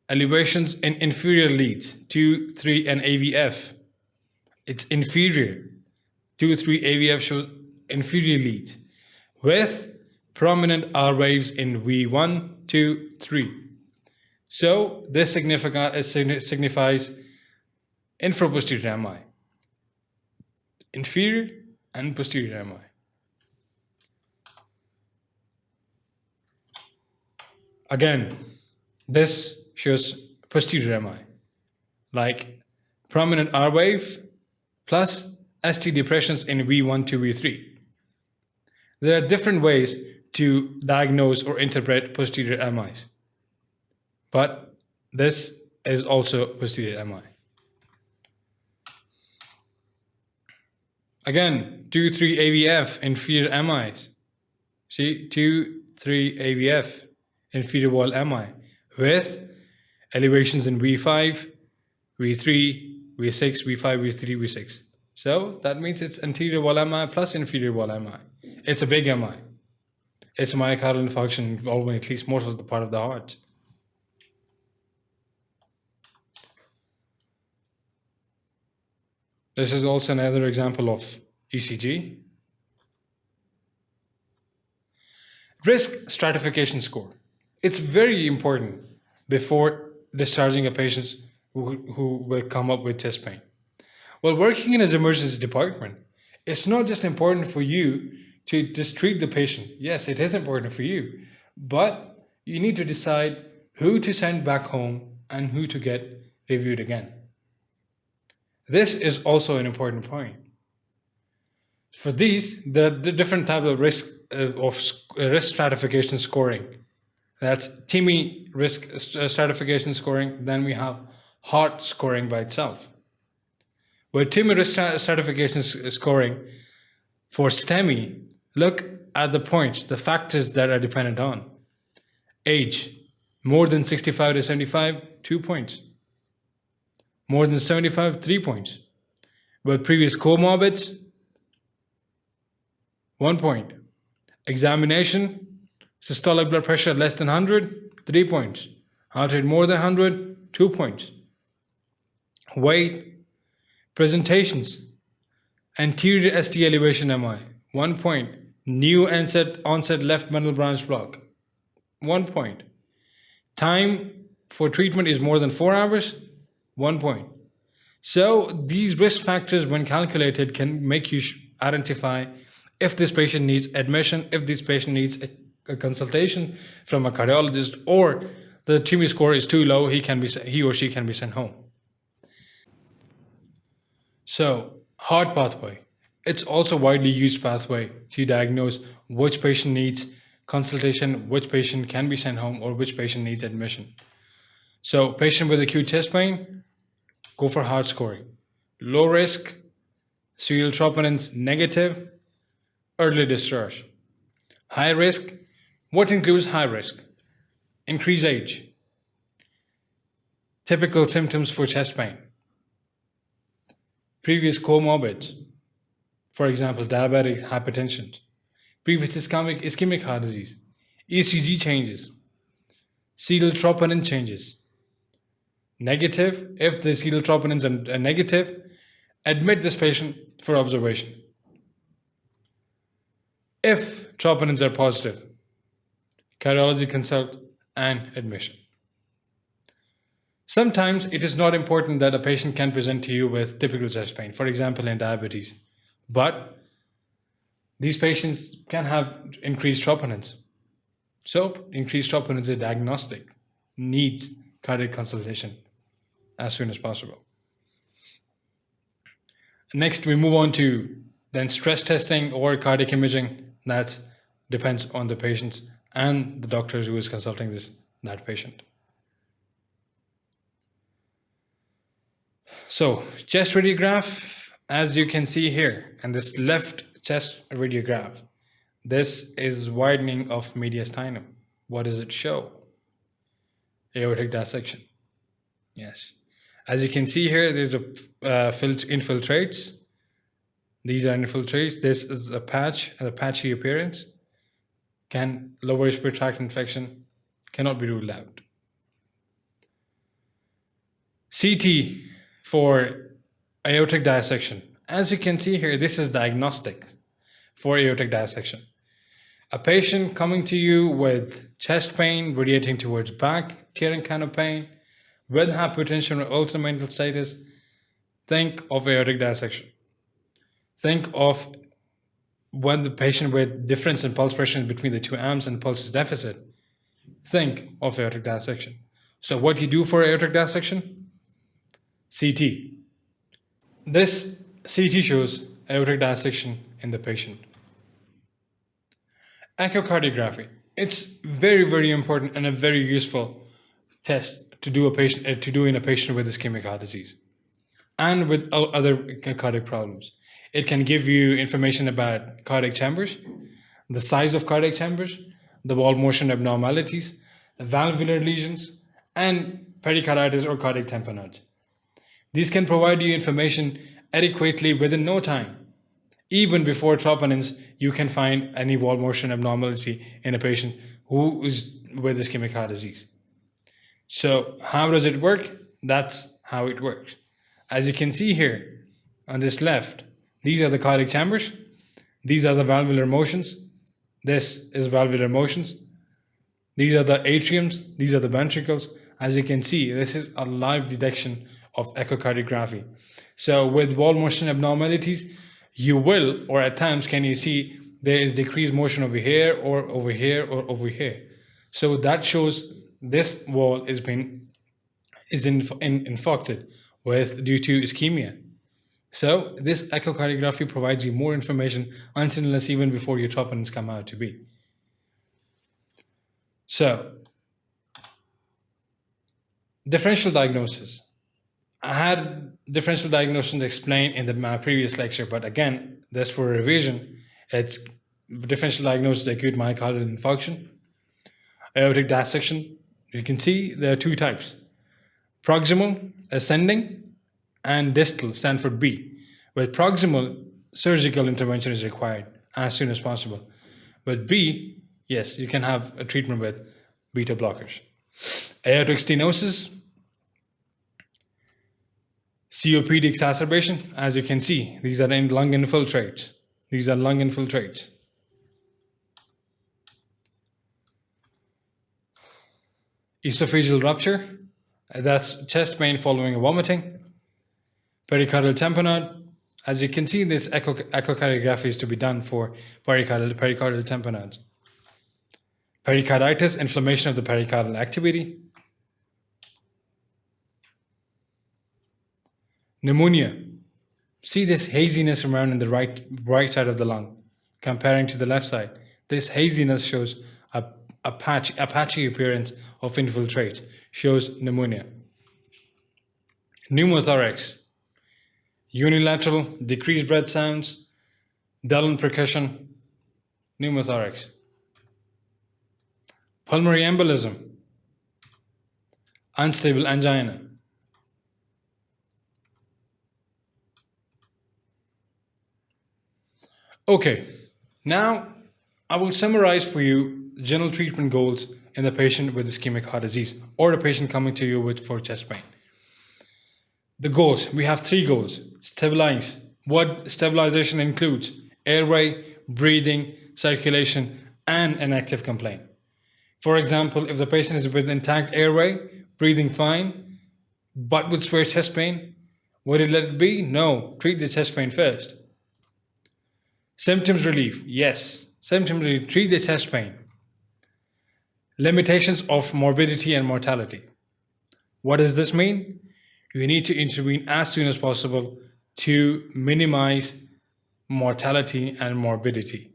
Speaker 1: elevations in inferior leads, 2, 3, and AVF. It's inferior. 2, 3, AVF shows inferior leads with prominent R waves in V1, 2, 3. So this signifies infraposterior MI, inferior and posterior MI. Again, this shows posterior MI, like prominent R wave plus ST depressions in V1 to V3. There are different ways to diagnose or interpret posterior MIs, but this is also posterior MI. Again, 2, 3 AVF, inferior MIs. See, 2, 3 AVF, inferior wall MI, with elevations in V5, V3, V6, V5, V3, V6. So that means it's anterior wall MI plus inferior wall MI. It's a big MI. It's a myocardial infarction involving at least most of the part of the heart. This is also another example of ECG. Risk stratification score. It's very important before discharging a patient who will come up with chest pain. While working in an emergency department, it's not just important for you to just treat the patient. Yes, it is important for you, but you need to decide who to send back home and who to get reviewed again. This is also an important point. For these, there are the different types of risk stratification scoring. That's TIMI risk stratification scoring. Then we have heart scoring by itself. With TIMI risk stratification scoring for STEMI, look at the points, the factors that are dependent on. Age, more than 65 to 75, 2 points. More than 75, 3 points. With previous comorbids, 1 point. Examination, systolic blood pressure less than 100, 3 points. Heart rate more than 100, 2 points. Weight, presentations, anterior ST elevation MI, 1 point. New onset left bundle branch block, 1 point. Time for treatment is more than 4 hours, 1 point. So these risk factors, when calculated, can make you identify if this patient needs admission, if this patient needs a consultation from a cardiologist, or the TIMI score is too low, he or she can be sent home. So, heart pathway. It's also a widely used pathway to diagnose which patient needs consultation, which patient can be sent home, or which patient needs admission. So, patient with acute chest pain, go for heart scoring. Low risk, serial troponins negative, early discharge. High risk, what includes high risk? Increased age. Typical symptoms for chest pain. Previous comorbids, for example, diabetic hypertension. Previous ischemic heart disease. ECG changes. Serial troponin changes. Negative, if the serial troponins are negative, admit this patient for observation. If troponins are positive, cardiology consult and admission. Sometimes it is not important that a patient can present to you with typical chest pain, for example, in diabetes, but these patients can have increased troponins. So increased troponin is a diagnostic, needs cardiac consultation as soon as possible. Next, we move on to then stress testing or cardiac imaging. That depends on the patient and the doctor who is consulting that patient. So chest radiograph, as you can see here, and this left chest radiograph, this is widening of mediastinum. What does it show? Aortic dissection. Yes. As you can see here, there's a infiltrates. These are infiltrates. This is a patch, a patchy appearance. Lower respiratory tract infection cannot be ruled out. CT for aortic dissection. As you can see here, this is diagnostic for aortic dissection. A patient coming to you with chest pain radiating towards back, tearing kind of pain, with hypertension or altered mental status, think of aortic dissection. Think of when the patient with difference in pulse pressure between the two arms and pulse is deficit. Think of aortic dissection. So what do you do for aortic dissection? CT. This CT shows aortic dissection in the patient. Echocardiography. It's very, very important and a very useful test to do in a patient with ischemic heart disease and with other cardiac problems. It can give you information about cardiac chambers, the size of cardiac chambers, the wall motion abnormalities, valvular lesions, and pericarditis or cardiac tamponade. These can provide you information adequately within no time. Even before troponins, you can find any wall motion abnormality in a patient who is with ischemic heart disease. So how does it work? That's how it works. As you can see here on this left, these are the cardiac chambers. These are the valvular motions. This is valvular motions. These are the atriums. These are the ventricles. As you can see, this is a live detection of echocardiography. So with wall motion abnormalities, you will, or at times can you see there is decreased motion over here or over here or over here. So that shows this wall is infected due to ischemia. So this echocardiography provides you more information until unless even before your troponins come out to be. So differential diagnosis. I had differential diagnosis explained in my previous lecture, but again, that's for revision. It's differential diagnosis of acute myocardial infarction, aortic dissection. You can see there are two types: proximal, ascending, and distal, Stanford B. With proximal, surgical intervention is required as soon as possible. With B, yes, you can have a treatment with beta blockers. Aortic stenosis, COPD exacerbation. As you can see, these are lung infiltrates. These are lung infiltrates. Esophageal rupture, that's chest pain following vomiting. Pericardial tamponade. As you can see, this echocardiography is to be done for pericardial tamponade. Pericarditis, inflammation of the pericardial activity. Pneumonia. See this haziness around in the right side of the lung, comparing to the left side. This haziness shows a patchy appearance of infiltrate, shows pneumonia. Pneumothorax. Unilateral, decreased breath sounds, dull percussion, pneumothorax. Pulmonary embolism, unstable angina. Okay, now I will summarize for you general treatment goals in the patient with ischemic heart disease or the patient coming to you for chest pain. The goals, we have 3 goals. Stabilize. What stabilization includes? Airway, breathing, circulation, and an active complaint. For example, if the patient is with intact airway, breathing fine, but with severe chest pain, would it let it be? No. Treat the chest pain first. Symptoms relief. Yes. Symptoms relief. Treat the chest pain. Limitations of morbidity and mortality. What does this mean? You need to intervene as soon as possible to minimize mortality and morbidity.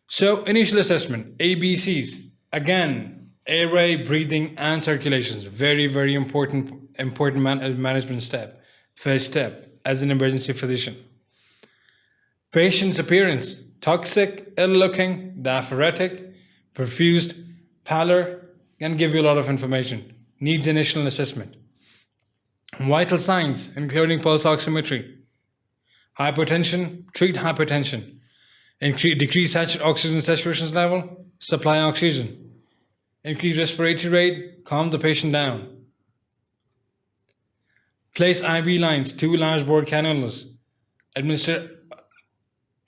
Speaker 1: So, initial assessment, ABCs. Again, airway, breathing, and circulations. Very, very important management step. First step as an emergency physician. Patient's appearance, toxic, ill-looking, diaphoretic, perfused, pallor, can give you a lot of information. Needs initial assessment. Vital signs, including pulse oximetry. Hypertension, treat hypertension. Decrease oxygen saturation level, supply oxygen. Increase respiratory rate, calm the patient down. Place IV lines, 2 large bore cannulas.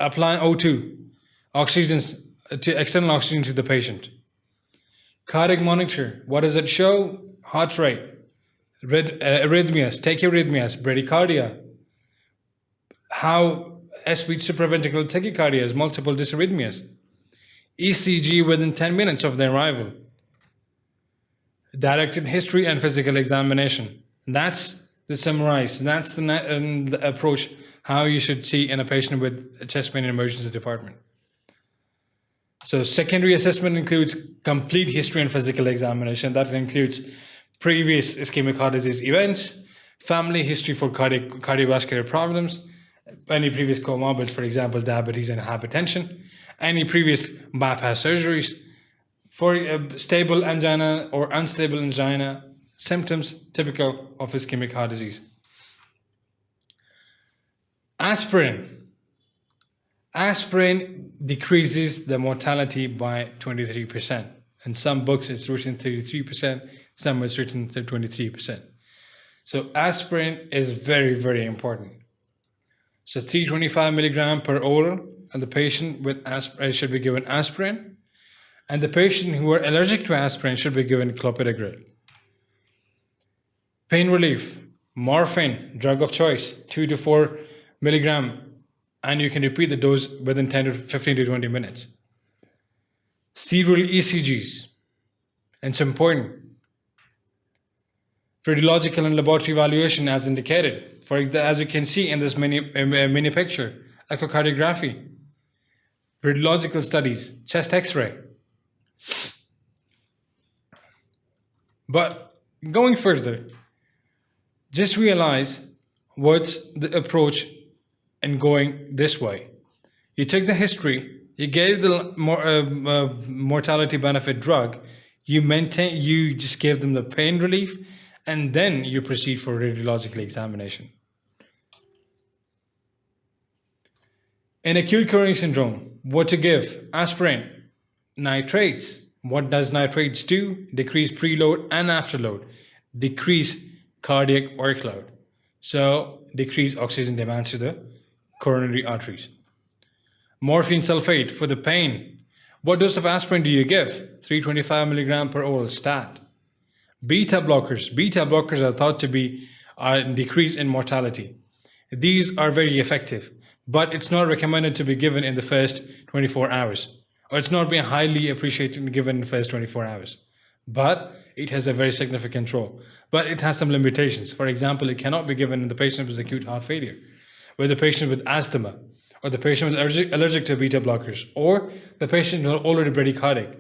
Speaker 1: Apply O2, external oxygen to the patient. Cardiac monitor, what does it show? Heart rate, arrhythmias, tachyarrhythmias, bradycardia. How SVH supraventricular tachycardia, multiple dysarrhythmias. ECG within 10 minutes of the arrival. Directed history and physical examination. That's the summarize. That's the approach how you should see in a patient with a chest pain in emergency department. So secondary assessment includes complete history and physical examination. That includes previous ischemic heart disease events, family history for cardiovascular problems, any previous comorbids, for example, diabetes and hypertension, any previous bypass surgeries, for stable angina or unstable angina, symptoms typical of ischemic heart disease. Aspirin. Aspirin decreases the mortality by 23%. In some books it's written 33%, some it's written 23%. So aspirin is very, very important. So 325 milligram per oral, and the patient with aspirin should be given aspirin, and the patient who are allergic to aspirin should be given clopidogrel. Pain relief, morphine, drug of choice, 2 to 4 milligram, and you can repeat the dose within 15 to 20 minutes. Serial ECGs, and it's important. Radiological and laboratory evaluation as indicated. As you can see in this mini picture, echocardiography, radiological studies, chest X-ray. But going further, just realize what's the approach in going this way. You took the history, you gave the mortality benefit drug, you just gave them the pain relief, and then you proceed for radiological examination. In acute coronary syndrome, what to give? Aspirin, nitrates. What does nitrates do? Decrease preload and afterload. Decrease cardiac workload. So decrease oxygen demand to the coronary arteries. Morphine sulfate for the pain. What dose of aspirin do you give? 325 milligram per oral stat. Beta blockers. Beta blockers are thought to be a decrease in mortality. These are very effective, but it's not recommended to be given in the first 24 hours. Or it's not being highly appreciated and given in the first 24 hours. But it has a very significant role. But it has some limitations. For example, it cannot be given in the patient with acute heart failure, with the patient with asthma, or the patient with allergic to beta blockers, or the patient who are already bradycardic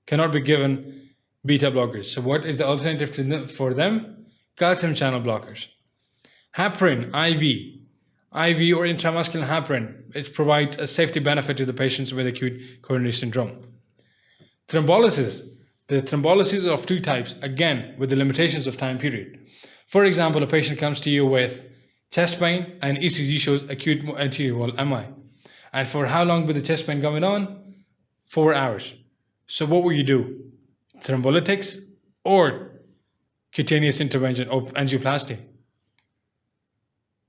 Speaker 1: cannot be given beta blockers. So what is the alternative for them? Calcium channel blockers. Heparin, IV or intramuscular heparin. It provides a safety benefit to the patients with acute coronary syndrome. Thrombolysis. The thrombolysis are of two types, again, with the limitations of time period. For example, a patient comes to you with chest pain and ECG shows acute anterior wall MI. And for how long with the chest pain going on? 4 hours. So what will you do? Thrombolytics or cutaneous intervention or angioplasty?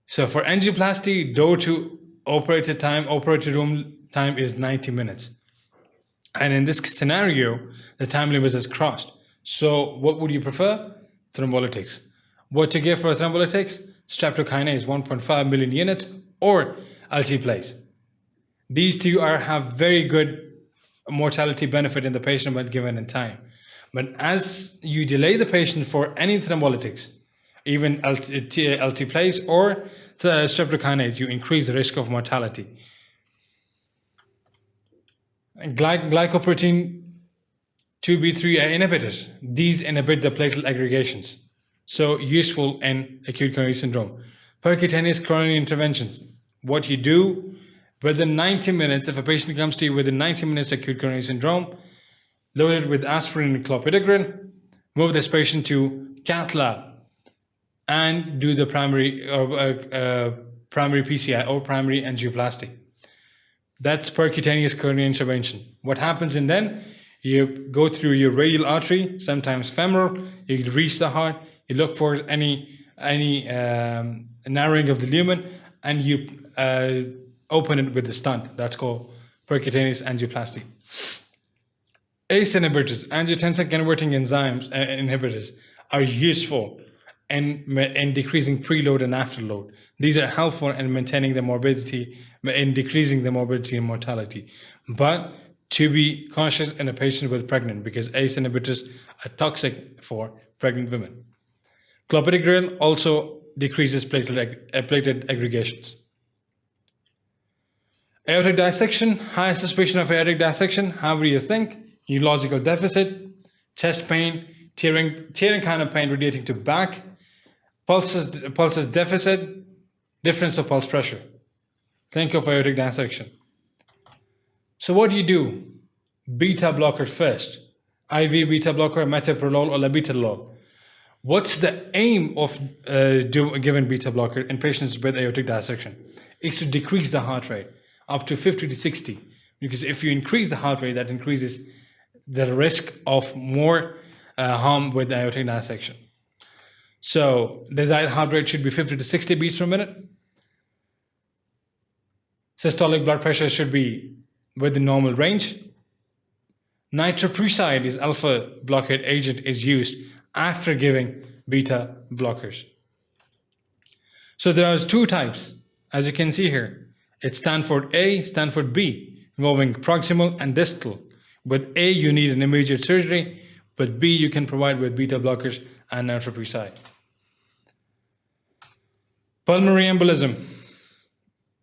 Speaker 1: So for angioplasty, door to operating room time is 90 minutes. And in this scenario, the time limit is crossed. So what would you prefer? Thrombolytics. What to give for thrombolytics? Streptokinase, 1.5 million units, or alteplase. These two have very good mortality benefit in the patient when given in time. But as you delay the patient for any thrombolytics, even LT-place or streptokinase, you increase the risk of mortality. Glycoprotein 2B3A inhibitors. These inhibit the platelet aggregations, so useful in acute coronary syndrome. Percutaneous coronary interventions. What you do within 90 minutes, if a patient comes to you within 90 minutes acute coronary syndrome, load it with aspirin and clopidogrel, move this patient to cath lab, and do the primary PCI or primary angioplasty. That's percutaneous coronary intervention. What happens in then? You go through your radial artery, sometimes femoral. You reach the heart. You look for any narrowing of the lumen, and you open it with the stent. That's called percutaneous angioplasty. ACE inhibitors, angiotensin converting enzymes inhibitors, are useful in decreasing preload and afterload. These are helpful in maintaining the morbidity, in decreasing the morbidity and mortality. But to be cautious in a patient with pregnant, because ACE inhibitors are toxic for pregnant women. Clopidogrel also decreases platelet aggregations. Aortic dissection, high suspicion of aortic dissection. How do you think? Neurological deficit, chest pain, tearing kind of pain relating to back, pulses deficit, difference of pulse pressure. Think of aortic dissection. So what do? Beta blocker first. IV beta blocker, metoprolol or labetalol. What's the aim of giving beta blocker in patients with aortic dissection? It's to decrease the heart rate up to 50 to 60. Because if you increase the heart rate, that increases the risk of more harm with aortic dissection. So desired heart rate should be 50 to 60 beats per minute. Systolic blood pressure should be within normal range. Nitroprusside is alpha blockade agent is used after giving beta blockers. So there are two types, as you can see here. It's Stanford A, Stanford B, involving proximal and distal. With A, you need an immediate surgery, but B, you can provide with beta blockers and nitroprusside. Pulmonary embolism.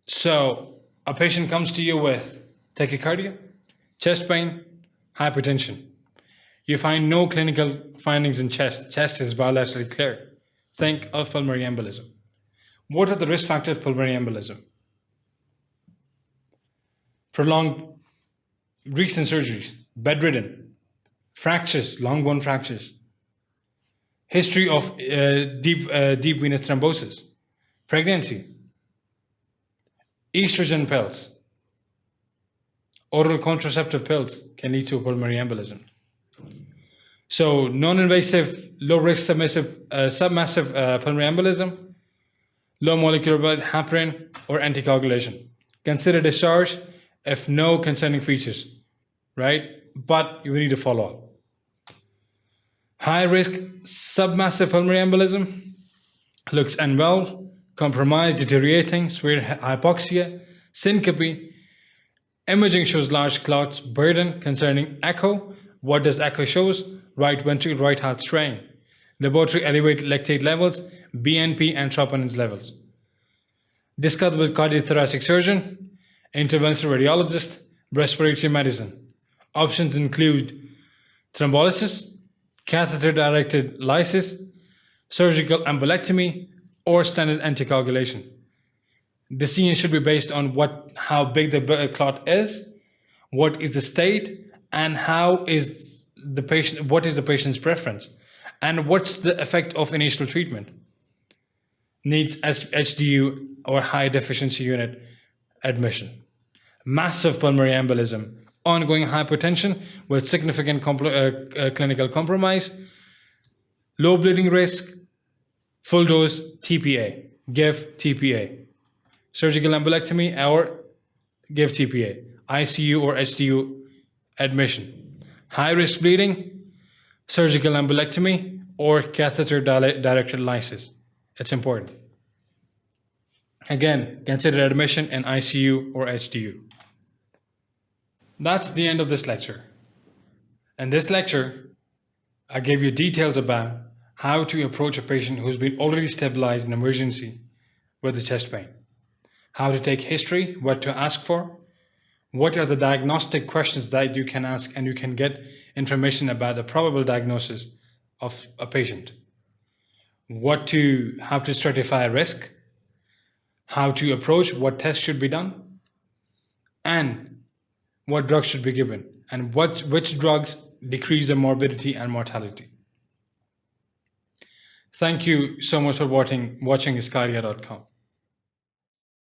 Speaker 1: So a patient comes to you with tachycardia, chest pain, hypertension. You find no clinical findings in chest. Chest is bilaterally clear. Think of pulmonary embolism. What are the risk factors of pulmonary embolism? Prolonged recent surgeries, bedridden, fractures, long bone fractures, history of deep venous thrombosis, pregnancy, estrogen pills, oral contraceptive pills can lead to pulmonary embolism. So non-invasive, low-risk submassive pulmonary embolism, low molecular blood, heparin, or anticoagulation. Consider discharge if no concerning features, right? But you need to follow up. High-risk submassive pulmonary embolism looks unwell, compromised, deteriorating, severe hypoxia, syncope. Imaging shows large clots, burden concerning echo. What does echo shows? Right ventricle, right heart strain. Laboratory elevated lactate levels, BNP and troponins levels. Discuss with cardiothoracic surgeon, interventional radiologist, respiratory medicine. Options include thrombolysis, catheter-directed lysis, surgical embolectomy, or standard anticoagulation. Decision should be based on how big the clot is, what is the state, and what is the patient's preference, and what's the effect of initial treatment. Needs HDU or high deficiency unit admission. Massive pulmonary embolism, ongoing hypertension with significant clinical compromise, low bleeding risk, full dose TPA, give TPA. Surgical embolectomy or give TPA, ICU or HDU admission. High risk bleeding, surgical embolectomy or catheter directed lysis. It's important. Again, consider admission in ICU or HDU. That's the end of this lecture. In this lecture, I gave you details about how to approach a patient who's been already stabilized in emergency with a chest pain, how to take history, what to ask for, what are the diagnostic questions that you can ask, and you can get information about the probable diagnosis of a patient, how to stratify risk, how to approach, what tests should be done, and what drugs should be given, and which drugs decrease the morbidity and mortality. Thank you so much for watching sqadia.com.